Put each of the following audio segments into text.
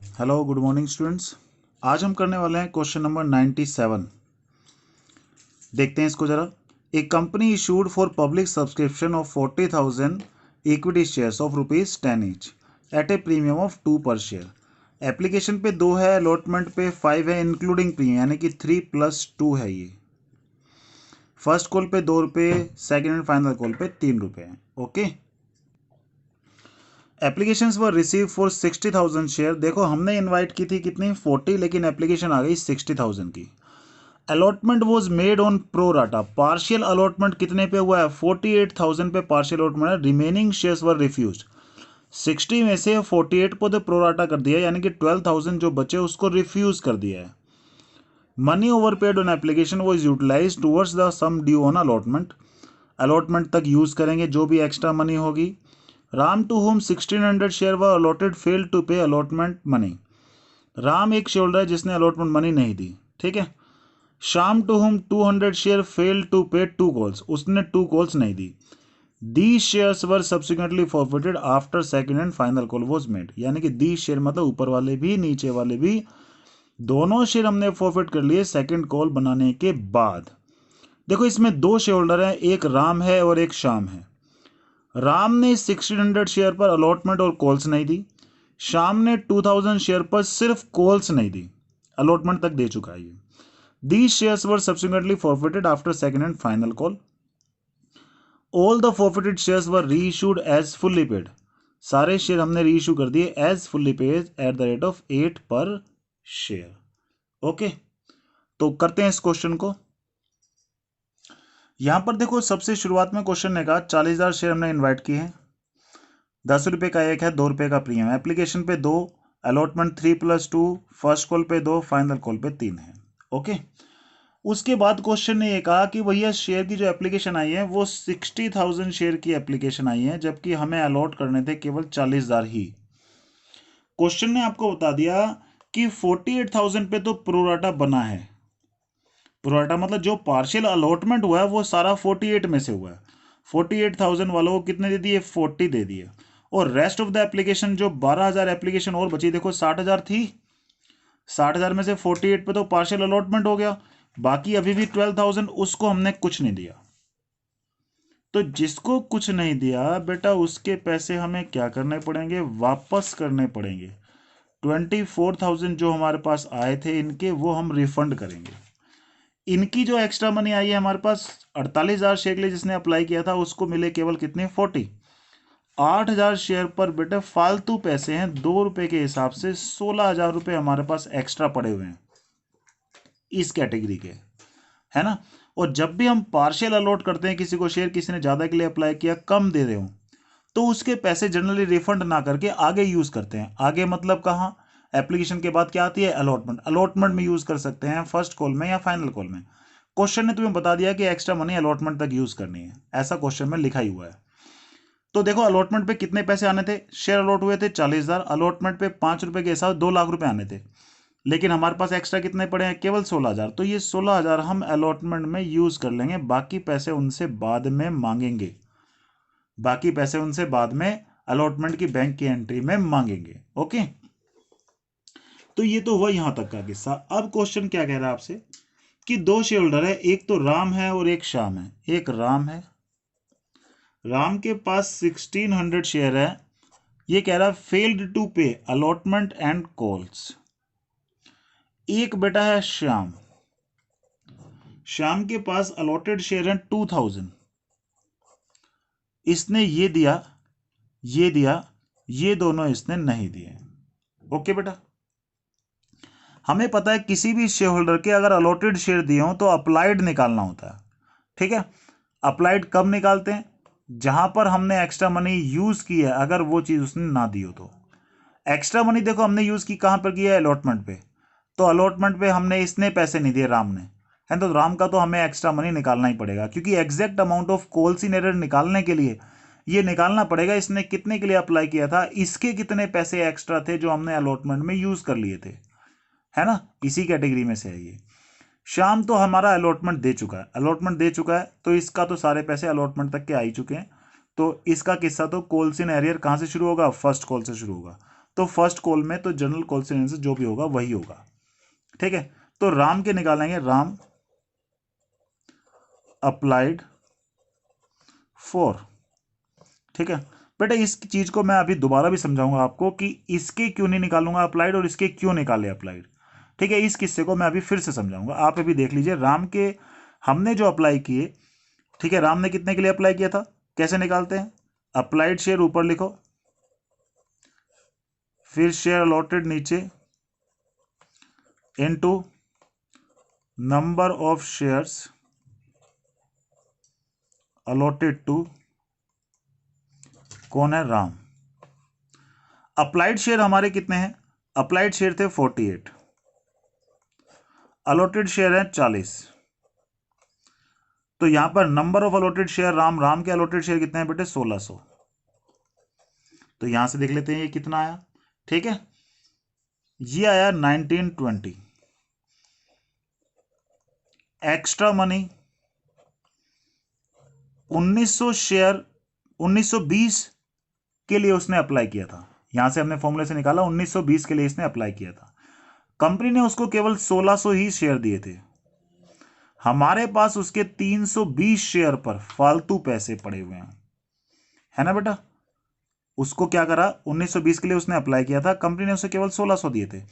Hello good morning students. आज हम करने वाले हैं क्वेश्चन नंबर 97। देखते हैं इसको जरा। A company issued for public subscription of 40,000 equity shares of ₹10 each at a premium of 2 per share. Application पे 2 है, अलॉटमेंट पे 5 है इंक्लूडिंग प्रीमियम, यानी कि 3+2 है। ये फर्स्ट कॉल पे 2 रुपये, सेकेंड एंड फाइनल कॉल पे 3 रुपये है। Okay. Applications were receive for 60,000 share. देखो हमने इनवाइट की थी कितनी 40, लेकिन एप्लीकेशन आ गई 60,000 की। Allotment was made on pro rata. Partial allotment कितने पे हुआ है? 48,000 पे पार्शियल अलॉटमेंट है। Remaining shares were refuse. 60 में से 48 को तो प्रो राटा कर दिया, यानी कि 12,000 जो बचे उसको रिफ्यूज कर दिया है। Money over paid on application was utilise towards the sum due on allotment. Allotment तक यूज करेंगे जो भी एक्स्ट्रा मनी होगी। Ram to whom 1600 share were allotted failed to pay allotment money. Ram एक शेयर है जिसने अलॉटमेंट मनी नहीं दी, ठीक है। Shyam to whom 200 share failed to pay 2 calls, उसने 2 कॉल्स नहीं दी। The shares were subsequently forfeited after second and final call was made. यानी कि दी शेयर मतलब ऊपर वाले भी नीचे वाले भी, दोनों शेयर हमने फॉरफिट कर लिए सेकंड कॉल बनाने के बाद। देखो इसमें 2 शेयर होल्डर हैं, एक राम है और एक श्याम है। राम ने 1600 शेयर पर अलॉटमेंट और कॉल्स नहीं दी। श्याम ने 2000 शेयर पर सिर्फ कॉल्स नहीं दी, अलॉटमेंट तक दे चुका है ये। These shares were subsequently forfeited after second and final call. All the forfeited shares were reissued as fully paid. सारे शेयर हमने रीइश्यू कर दिए as fully paid at the rate of 8 per share. Okay, तो करते हैं इस question को। यहां पर देखो सबसे शुरुआत में क्वेश्चन ने कहा 40,000 शेयर हमने इन्वाइट किए हैं, 10 रुपये का एक है, 2 रुपये का प्रीमियम। एप्लीकेशन पे 2, अलॉटमेंट 3+2, फर्स्ट कॉल पे 2, फाइनल कॉल पे 3 है। ओके। उसके बाद क्वेश्चन ने ये कहा कि भैया शेयर की जो एप्लीकेशन आई है वो 60,000 शेयर की एप्लीकेशन आई है, जबकि हमें अलॉट करने थे केवल 40,000 ही। क्वेश्चन ने आपको बता दिया कि 48,000 पे तो प्रोराटा बना है। प्रोराटा मतलब जो पार्शियल अलॉटमेंट हुआ है वो सारा 48 में से हुआ है। 48,000 वालों को कितने दे दिए? 40 दे दिए। और रेस्ट ऑफ द एप्लीकेशन जो 12,000 एप्लीकेशन और बची, देखो 60,000 थी, 60,000 में से 48 पे तो पार्शियल अलॉटमेंट हो गया, बाकी अभी भी 12,000, उसको हमने कुछ नहीं दिया। तो जिसको कुछ नहीं दिया बेटा उसके पैसे हमें क्या करने पड़ेंगे? वापस करने पड़ेंगे। 24,000 जो हमारे पास आए थे इनके, वो हम रिफंड करेंगे। इनकी जो एक्स्ट्रा मनी आई है हमारे पास 48,000 शेयर के लिए जिसने अप्लाई किया था उसको मिले केवल कितने? 40। 8,000 शेयर पर बेटा फालतू पैसे हैं, 2 रुपए के हिसाब से 16,000 रुपए हमारे पास एक्स्ट्रा पड़े हुए हैं इस कैटेगरी के, है ना। और जब भी हम पार्शियल अलॉट करते हैं किसी को शेयर, किसी ने ज़्यादा के लिए अप्लाई किया, कम दे रहे हो, तो उसके पैसे जनरली रिफंड ना करके आगे यूज़ करते हैं। आगे मतलब कहाँ? एप्लीकेशन के बाद क्या आती है? अलॉटमेंट। अलॉटमेंट में यूज़ कर सकते हैं, फर्स्ट कॉल में या फाइनल कॉल में। क्वेश्चन ने तुम्हें बता दिया कि एक्स्ट्रा मनी अलॉटमेंट तक यूज़ करनी है, ऐसा क्वेश्चन में लिखा ही हुआ है। तो देखो अलॉटमेंट पे कितने पैसे आने थे? शेयर अलॉट हुए थे 40,000, अलॉटमेंट पे 5 रुपए के हिसाब 2 लाख रुपए आने थे, लेकिन हमारे पास एक्स्ट्रा कितने पड़े हैं? केवल 16,000। तो ये 16,000 हम अलॉटमेंट में यूज कर लेंगे, बाकी पैसे उनसे बाद में मांगेंगे। बाकी पैसे उनसे बाद में अलॉटमेंट की बैंक की एंट्री में मांगेंगे। ओके, तो ये तो हुआ यहां तक का किस्सा। अब क्वेश्चन क्या कह रहा है आपसे कि 2 शेयर होल्डर है, एक तो राम है और एक श्याम है। एक राम है, राम के पास 1600 शेयर है। ये कह रहा है failed to pay allotment and calls. एक बेटा है श्याम, श्याम के पास अलॉटेड शेयर हैं 2000। इसने ये दिया, ये दिया, ये दोनों इसने नहीं दिए। ओके बेटा, हमें पता है किसी भी शेयर होल्डर के अगर अलॉटेड शेयर दिए हो तो अप्लाइड निकालना होता है, ठीक है। अप्लाइड कब निकालते हैं? जहां पर हमने एक्स्ट्रा मनी यूज की है, अगर वो चीज उसने ना दी हो तो। एक्स्ट्रा मनी देखो हमने यूज की कहां पर किया है? अलॉटमेंट पे। तो अलॉटमेंट पे हमने, इसने पैसे नहीं दिए राम ने, है, तो राम का तो हमें एक्स्ट्रा मनी निकालना ही पड़ेगा, क्योंकि exact amount of calls in error निकालने के लिए ये निकालना पड़ेगा इसने कितने के लिए अप्लाई किया था, इसके कितने पैसे एक्स्ट्रा थे जो हमने अलॉटमेंट में यूज कर लिए थे, है ना। इसी कैटेगरी में से है ये। शाम तो हमारा अलॉटमेंट दे चुका है, अलॉटमेंट दे चुका है तो इसका तो सारे पैसे अलॉटमेंट तक के आ ही चुके हैं। तो इसका किस्सा तो कॉल्स इन एरियर कहां से शुरू होगा? फर्स्ट कॉल से शुरू होगा। तो फर्स्ट कॉल में तो जनरल कोएफिशिएंट जो भी होगा वही होगा, ठीक है। तो राम के निकालेंगे, राम अप्लाइड 4, ठीक है बेटा। इस चीज को मैं अभी दोबारा भी समझाऊंगा आपको कि इसके क्यों नहीं निकालूंगा अप्लाइड और इसके क्यों निकाले अप्लाइड, ठीक है। इस किस्से को मैं अभी फिर से समझाऊंगा, आप अभी देख लीजिए। राम के हमने जो अप्लाई किए, ठीक है, राम ने कितने के लिए अप्लाई किया था, कैसे निकालते हैं, अप्लाइड शेयर ऊपर लिखो, फिर शेयर अलॉटेड नीचे, into number of shares allotted to कौन है, राम। अप्लाइड शेयर हमारे कितने हैं, अप्लाइड शेयर थे 48, अलॉटेड शेयर है 40। तो यहां पर number of allotted share Ram, Ram के अलॉटेड शेयर कितने हैं बेटे 1600। तो यहां से देख लेते हैं ये कितना आया, ठीक है। ये आया 1920। एक्स्ट्रा मनी 1900 शेयर 1920 के लिए उसने अप्लाई किया था, यहां से हमने फॉर्मूले से निकाला 1920 के लिए इसने अप्लाई किया था। कंपनी ने उसको केवल 1600 ही शेयर दिए थे, हमारे पास उसके 320 शेयर पर फालतू पैसे पड़े हुए हैं, है ना बेटा। उसको क्या करा, 1920 के लिए उसने अप्लाई किया था, कंपनी ने उसे केवल 1600 दिए थे,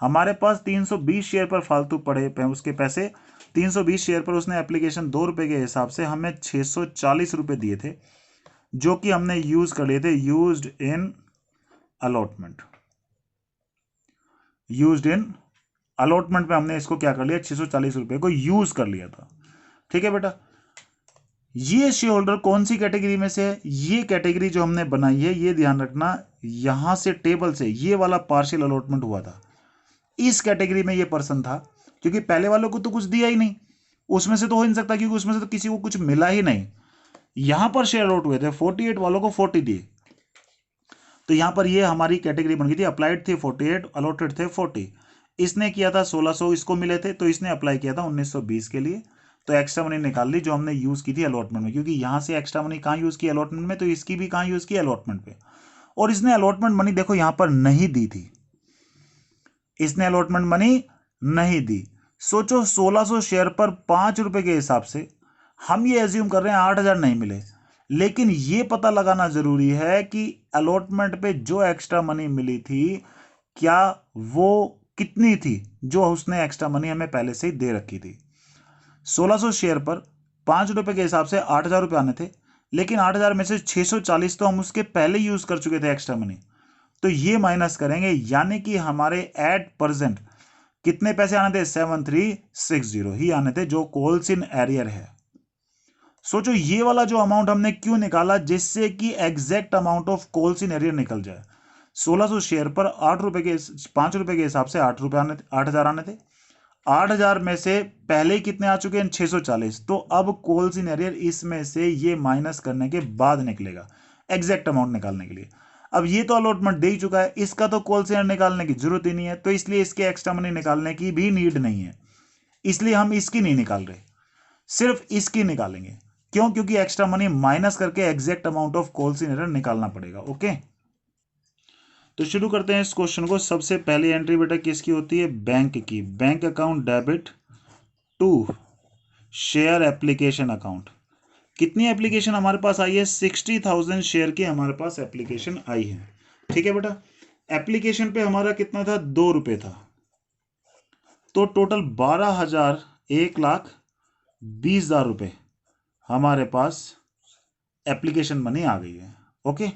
हमारे पास 320 शेयर पर फालतू पड़े उसके पैसे। 320 शेयर पर उसने एप्लीकेशन 2 रुपए के हिसाब से हमें 640 रुपए दिए थे, जो कि हमने यूज कर लिए थे, used in allotment. Used in allotment में हमने इसको क्या कर लिया, 640 रुपए को यूज कर लिया था, ठीक है बेटा। ये शेयर होल्डर कौन सी कैटेगरी में से है, ये कैटेगरी जो हमने बनाई है, ये ध्यान रखना, यहां से टेबल से ये वाला पार्शियल अलॉटमेंट हुआ था, इस कैटेगरी में ये पर्सन था, क्योंकि पहले वालों को तो कुछ दिया ही नहीं, उसमें से तो हो नहीं सकता, क्योंकि उसमें से तो किसी को कुछ मिला ही नहीं। यहां पर शेयर अलॉट हुए थे, 48 वालों को 40 दिए, तो यहां पर ये हमारी कैटेगरी बन गई थी, अप्लाइड थी 48, अलॉटेड थे 40। इसने किया था 1600, इसको मिले थे, तो इसने अप्लाई किया था 1920 के लिए, तो एक्स्ट्रा मनी निकाल ली जो हमने यूज की थी अलॉटमेंट में, क्योंकि यहां से एक्स्ट्रा मनी कहां यूज की अलॉटमेंट में, तो इसकी भी कहां यूज की अलॉटमेंट पे। और इसने अलॉटमेंट मनी देखो यहां पर नहीं दी थी, इसने अलॉटमेंट मनी नहीं दी। सोचो 1600 शेयर पर 5 रुपए के हिसाब से हम ये एज्यूम कर रहे हैं 8000 नहीं मिले, लेकिन ये पता लगाना जरूरी है कि अलॉटमेंट पे जो एक्स्ट्रा मनी मिली थी, क्या वो कितनी थी, जो उसने एक्स्ट्रा मनी हमें पहले से ही दे रखी थी। 1600 शेयर पर 5 रुपए के हिसाब से 8000 रुपए आने थे, लेकिन 8000 में से 640 तो हम उसके पहले यूज कर चुके थे एक्स्ट्रा मनी, तो ये माइनस करेंगे, यानी कि हमारे एट प्रेजेंट कितने पैसे आने थे, 7360 ही आने थे, जो कॉल्स इन एरियर है। सोचो ये वाला जो अमाउंट हमने क्यों निकाला, जिससे कि exact amount of calls in arrear निकल जाए। 1600 शेयर पर 8 रुपए के 5 रुपए के हिसाब से 8 रुपए आने 8000 आने थे, 8000 में से पहले ही कितने आ चुके हैं 640, तो अब कॉल्स इन एरियर इसमें से ये माइनस करने के बाद निकलेगा एग्जैक्ट अमाउंट निकालने के लिए। अब ये तो अलॉटमेंट दे ही चुका है, इसका तो कॉल्स इन एरियर निकालने की जरूरत ही नहीं है, तो इसलिए इसके एक्स्ट्रा मनी निकालने की भी नीड नहीं है, इसलिए हम इसकी नहीं निकाल रहे, सिर्फ इसकी निकालेंगे। क्यों, क्योंकि एक्स्ट्रा मनी माइनस करके exact amount of calls in arrear निकालना पड़ेगा। ओके, तो शुरू करते हैं इस क्वेश्चन को। सबसे पहली एंट्री बेटा किसकी होती है, बैंक की। Bank account debit to share application account. कितनी एप्लीकेशन हमारे पास आई है, 60,000 शेयर की हमारे पास एप्लीकेशन आई है, ठीक है बेटा। एप्लीकेशन पे हमारा कितना था, 2 रुपए था, तो टोटल 12,000 1,20,000 रुपए हमारे पास एप्लीकेशन मनी आ गई है। ओके,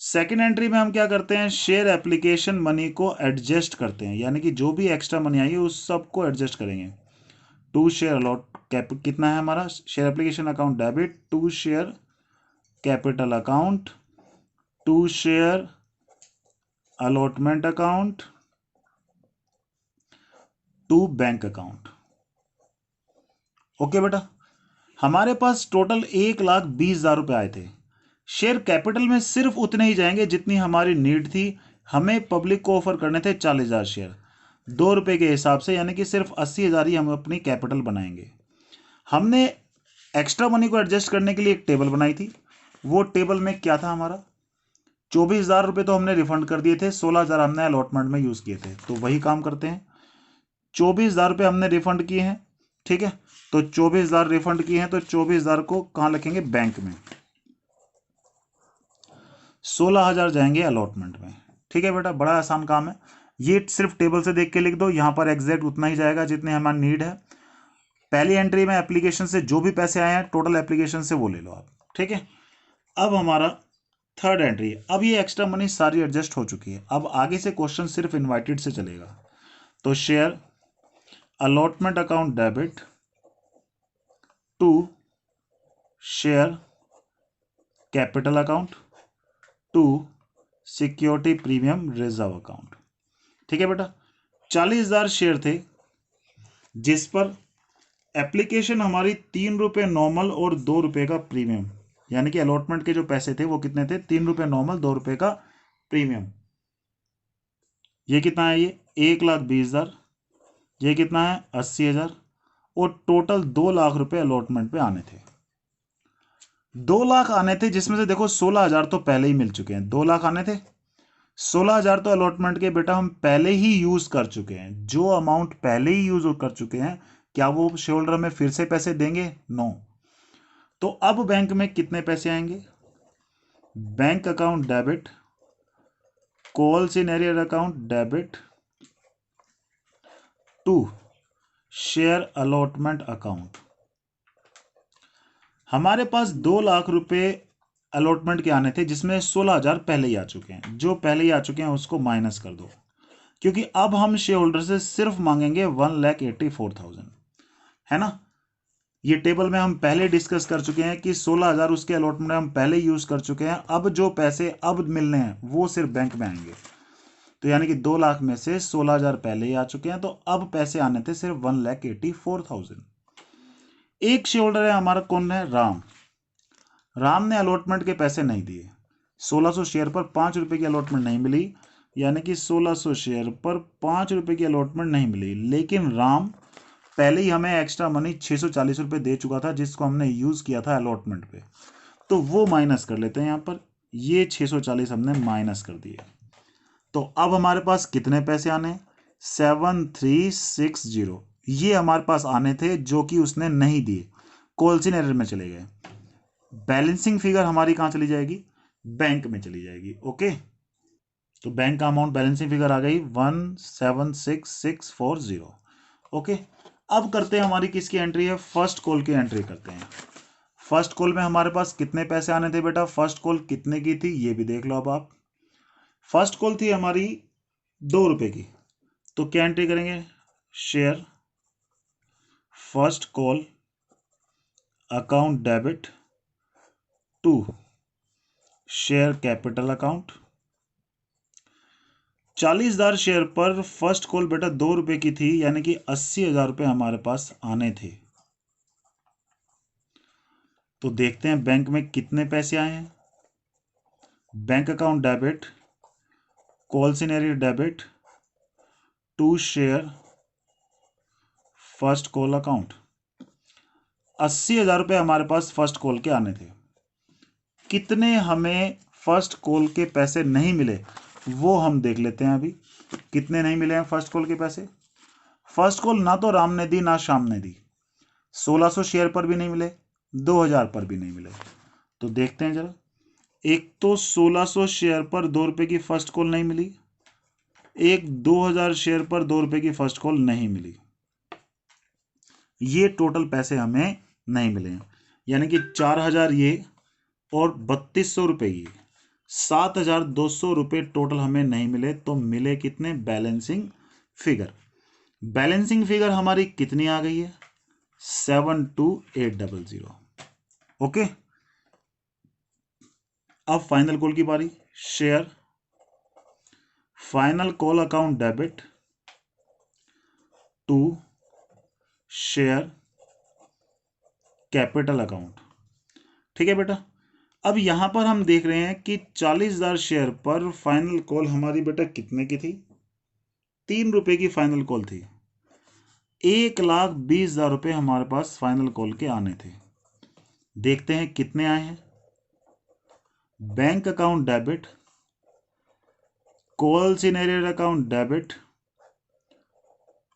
सेकेंड एंट्री में हम क्या करते हैं, शेयर एप्लीकेशन मनी को एडजस्ट करते हैं, यानी कि जो भी एक्स्ट्रा मनी आई है उस सब को एडजस्ट करेंगे। टू शेयर अलॉट कितना है हमारा, share application account debit to share capital account to share allotment account to bank account. Okay बेटा, हमारे पास टोटल 1,20,000 रुपए आए थे। शेयर कैपिटल में सिर्फ उतने ही जाएंगे जितनी हमारी नीड थी, हमें पब्लिक को ऑफर करने थे 40,000 शेयर 2 रुपए के हिसाब से, यानी कि सिर्फ 80,000 ही हम अपनी कैपिटल बनाएंगे। हमने एक्स्ट्रा मनी को एडजस्ट करने के लिए एक टेबल बनाई थी, वो टेबल में क्या था हमारा, 24,000 रुपये तो हमने रिफंड कर दिए थे, 16,000 हमने अलॉटमेंट में यूज किए थे, तो वही काम करते हैं। 24,000 रुपये हमने रिफंड किए हैं, ठीक है, तो 24,000 रिफंड किए हैं, तो 24,000 को कहां लिखेंगे, बैंक में। 16,000 जाएंगे अलॉटमेंट में। ठीक है बेटा, बड़ा आसान काम है, ये सिर्फ टेबल से देख के लिख दो, यहां पर एग्जैक्ट उतना ही जाएगा जितने हमारी नीड है। पहली एंट्री में एप्लीकेशन से जो भी पैसे आए हैं टोटल एप्लीकेशन से वो ले लो आप, ठीक है। अब हमारा थर्ड एंट्री, अब ये एक्स्ट्रा मनी सारी एडजस्ट हो चुकी है, अब आगे से क्वेश्चन सिर्फ इनवाइटेड से चलेगा। तो share allotment account debit to share capital account to security premium reserve account. ठीक है बेटा, 40,000 शेयर थे जिस पर एप्लीकेशन हमारी 3 रुपये नॉर्मल और 2 रुपये का प्रीमियम, यानी कि अलॉटमेंट के जो पैसे थे वो कितने थे, 3 रुपये नॉर्मल 2 रुपये का प्रीमियम। ये कितना है, ये 1,20,000, ये कितना है 80,000, और टोटल 2 लाख रुपए अलॉटमेंट पे आने थे। 2 लाख आने थे जिसमें से देखो 16,000 तो पहले ही मिल चुके हैं, 2 लाख आने थे, 16,000 तो अलॉटमेंट के बेटा हम पहले ही यूज कर चुके हैं। जो अमाउंट पहले ही यूज कर चुके हैं, क्या वो शेयर होल्डर हमें फिर से पैसे देंगे, नो। तो अब बैंक में कितने पैसे आएंगे, bank account debit, calls in arrear account debit to share allotment account. हमारे पास 2 लाख रुपए अलॉटमेंट के आने थे जिसमें 16,000 पहले ही आ चुके हैं, जो पहले ही आ चुके हैं उसको माइनस कर दो, क्योंकि अब हम शेयर होल्डर से सिर्फ मांगेंगे 1,84,000, है ना। ये टेबल में हम पहले डिस्कस कर चुके हैं कि 16,000 उसके अलॉटमेंट हम पहले यूज कर चुके हैं, अब जो पैसे अब मिलने हैं वो सिर्फ बैंक में आएंगे। तो यानी कि 2 लाख में से 16,000 पहले ही आ चुके हैं, तो अब पैसे आने थे सिर्फ 1,84,000। एक शेयर होल्डर है हमारा, कौन है, राम। राम ने अलॉटमेंट के पैसे नहीं दिए, 1600 शेयर पर 5 रुपए की अलॉटमेंट नहीं मिली, यानी कि 1600 शेयर पर 5 रुपए की अलॉटमेंट नहीं मिली, लेकिन राम पहले ही हमें एक्स्ट्रा मनी 640 रुपए दे चुका था जिसको हमने यूज किया था अलॉटमेंट पे, तो वो माइनस कर लेते हैं। यहां पर ये 640 हमने माइनस कर दिए, तो अब हमारे पास कितने पैसे आने, 7360, ये हमारे पास आने थे जो कि उसने नहीं दिए, कॉल्स इन एरर में चले गए। बैलेंसिंग फिगर हमारी कहां चली जाएगी, बैंक में चली जाएगी। ओके, तो बैंक का अमाउंट बैलेंसिंग फिगर आ गई 176,640। ओके, अब करते हैं हमारी किसकी एंट्री है, फर्स्ट कॉल की एंट्री करते हैं। फर्स्ट कॉल में हमारे पास कितने पैसे आने थे बेटा, फर्स्ट कॉल कितने की थी ये भी देख लो। अब आप, फर्स्ट कॉल थी हमारी 2 रुपए की, तो क्या एंट्री करेंगे, share first call account debit to share capital account. 40,000 share पर फर्स्ट कॉल बेटा 2 रुपए की थी, यानी कि 80,000 रुपए हमारे पास आने थे। तो देखते हैं बैंक में कितने पैसे आए हैं, bank account debit calls in arrear debit to share first call account. 80,000 रुपए हमारे पास फर्स्ट कॉल के आने थे। कितने हमें फर्स्ट कॉल के पैसे नहीं मिले वो हम देख लेते हैं अभी, कितने नहीं मिले हैं फर्स्ट कॉल के पैसे। फर्स्ट कॉल ना तो राम ने दी ना श्याम ने दी, 1600 शेयर पर भी नहीं मिले, 2,000 पर भी नहीं मिले। तो देखते हैं जरा, एक तो 1600 शेयर पर 2 रुपए की फर्स्ट कॉल नहीं मिली, एक 2,000 शेयर पर 2 रुपए की फर्स्ट कॉल नहीं मिली, ये टोटल पैसे हमें नहीं मिले हैं, यानी कि 4,000 ये और 3,200 रुपए ये, 7,200 रुपए टोटल हमें नहीं मिले। तो मिले कितने, बैलेंसिंग फिगर। बैलेंसिंग फिगर हमारी कितनी आ गई है, 72,800। ओके, अब फाइनल कॉल की बारी, share final call account debit to share capital account. ठीक है बेटा, अब यहां पर हम देख रहे हैं कि 40,000 शेयर पर फाइनल कॉल हमारी बेटा कितने की थी, 3 रुपए की फाइनल कॉल थी। 1,20,000 रुपए हमारे पास फाइनल कॉल के आने थे। देखते हैं कितने आए हैं, bank account debit calls in arrear account debit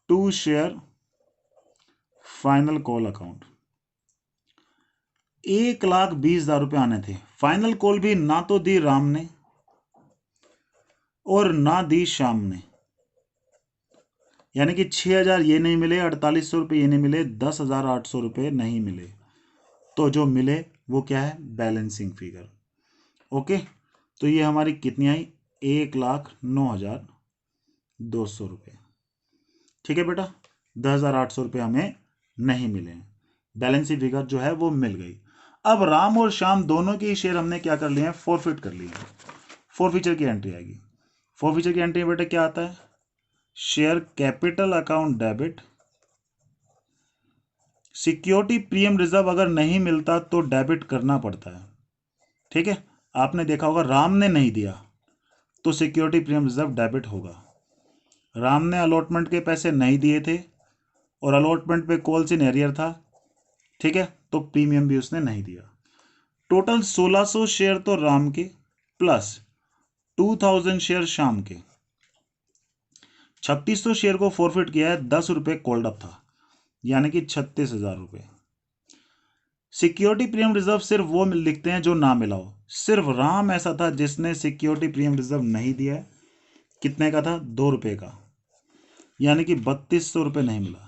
to share final call account. 1,20,000 रुपये आने थे। फाइनल कॉल भी ना तो दी राम ने और ना दी श्याम ने, यानी कि 6,000 ये नहीं मिले, 4800 रुपये ये नहीं मिले, 10,800 रुपये नहीं मिले। तो जो मिले वो क्या है? Balancing figure. ओके, तो ये हमारी कितनी आई? 1,09,200 रुपये। ठीक है बेटा, 10,800 रुपये हमें नहीं मिले, बैलेंसिंग फिगर जो है वो मिल गई। अब राम और श्याम दोनों के शेयर हमने क्या कर लिए हैं? फॉरफिट कर लिए हैं। फॉरफीचर की एंट्री आएगी। फॉरफीचर की एंट्री बेटा क्या आता है? Share capital account debit, security premium reserve अगर नहीं मिलता तो डेबिट करना पड़ता है। ठीक है, आपने देखा होगा राम ने नहीं दिया तो सिक्योरिटी प्रीमियम रिजर्व डेबिट होगा। राम ने अलॉटमेंट के पैसे नहीं दिए थे और अलॉटमेंट पे कॉल्स इन एरियर था, ठीक है, तो प्रीमियम भी उसने नहीं दिया। टोटल 1600 शेयर तो राम के प्लस 2000 शेयर श्याम के, 3600 शेयर को फॉरफिट किया है। 10 रुपये कॉल्ड अप था, यानी कि 36,000 रुपये। सिक्योरिटी प्रीमियम रिजर्व सिर्फ वो लिखते हैं जो ना मिला हो। सिर्फ राम ऐसा था जिसने सिक्योरिटी प्रीमियम रिजर्व नहीं दिया है। कितने का था? 2 रुपये का, यानी कि 3200 रुपये नहीं मिला।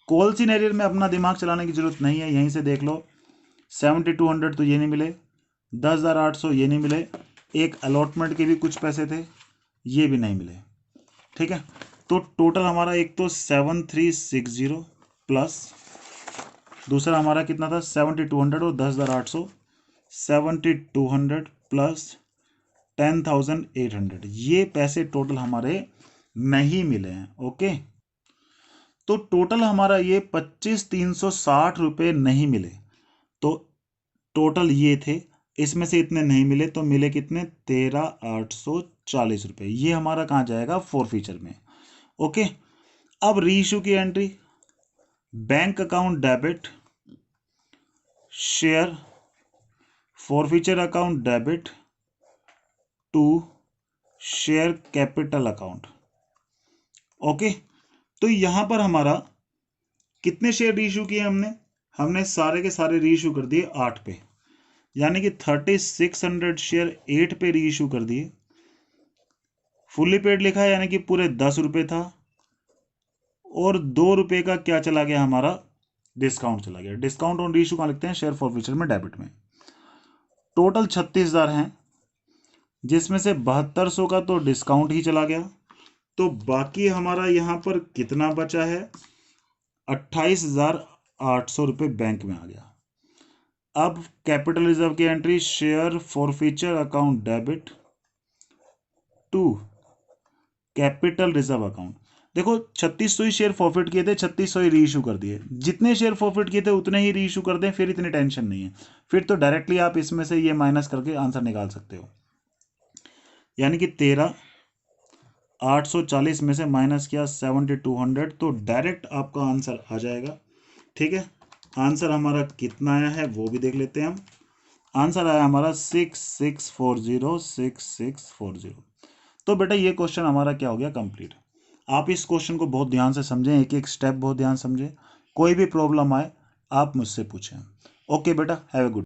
कॉल्स इन एरियर में अपना दिमाग चलाने की जरूरत नहीं है, यहीं से देख लो। 7200 तो ये नहीं मिले, 10,800 ये नहीं मिले, एक अलॉटमेंट के भी कुछ पैसे थे, ये भी नहीं मिले। ठीक है, तो टोटल हमारा एक तो 7360 प्लस दूसरा हमारा कितना था? 7200 और 10,800, 7200 प्लस 10,800, ये पैसे टोटल हमारे नहीं मिले हैं। ओके, तो टोटल हमारा ये 25,360 रुपये नहीं मिले। तो टोटल ये थे, इसमें से इतने नहीं मिले तो मिले कितने? 13,840 रुपये। ये हमारा कहाँ जाएगा? फॉरफीचर में। ओके, अब रीइश्यू की entry, bank account debit, share forfeiture account debit to share capital account. Okay, तो यहां पर हमारा कितने शेयर रीइश्यू किए हमने सारे के सारे रीइश्यू कर दिए 8 पे, यानी कि 3600 शेयर 8 पे रीइश्यू कर दिए। फुल्ली पेड लिखा है, यानी कि पूरे 10 रुपये था और 2 रुपये का क्या चला गया? हमारा डिस्काउंट चला गया। डिस्काउंट ऑन रीइश्यू कहाँ लिखते हैं? शेयर फॉरफीचर में, डेबिट में। टोटल 36,000 हैं, जिसमें से 7200 का तो डिस्काउंट ही चला गया, तो बाकी हमारा यहाँ पर कितना बचा है? 28,800 रुपये बैंक में आ गया। अब कैपिटल रिजर्व की entry, share forfeiture account debit to capital reserve account. देखो 3600 ही शेयर फॉरफिट किए थे, 3600 ही रीइश्यू कर दिए। जितने शेयर फॉरफिट किए थे उतने ही रीइश्यू कर दें, फिर इतनी टेंशन नहीं है। फिर तो डायरेक्टली आप इसमें से ये माइनस करके आंसर निकाल सकते हो, यानी कि 13,840 में से माइनस किया 7,200, तो डायरेक्ट आपका आंसर आ जाएगा। ठीक है, आंसर हमारा कितना आया है वो भी देख लेते हैं हम। आंसर आया हमारा 6640। तो बेटा ये क्वेश्चन हमारा क्या हो गया? कंप्लीट। आप इस क्वेश्चन को बहुत ध्यान से समझें, एक एक स्टेप बहुत ध्यान समझें। कोई भी प्रॉब्लम आए आप मुझसे पूछें। ओके बेटा, हैव ए गुड।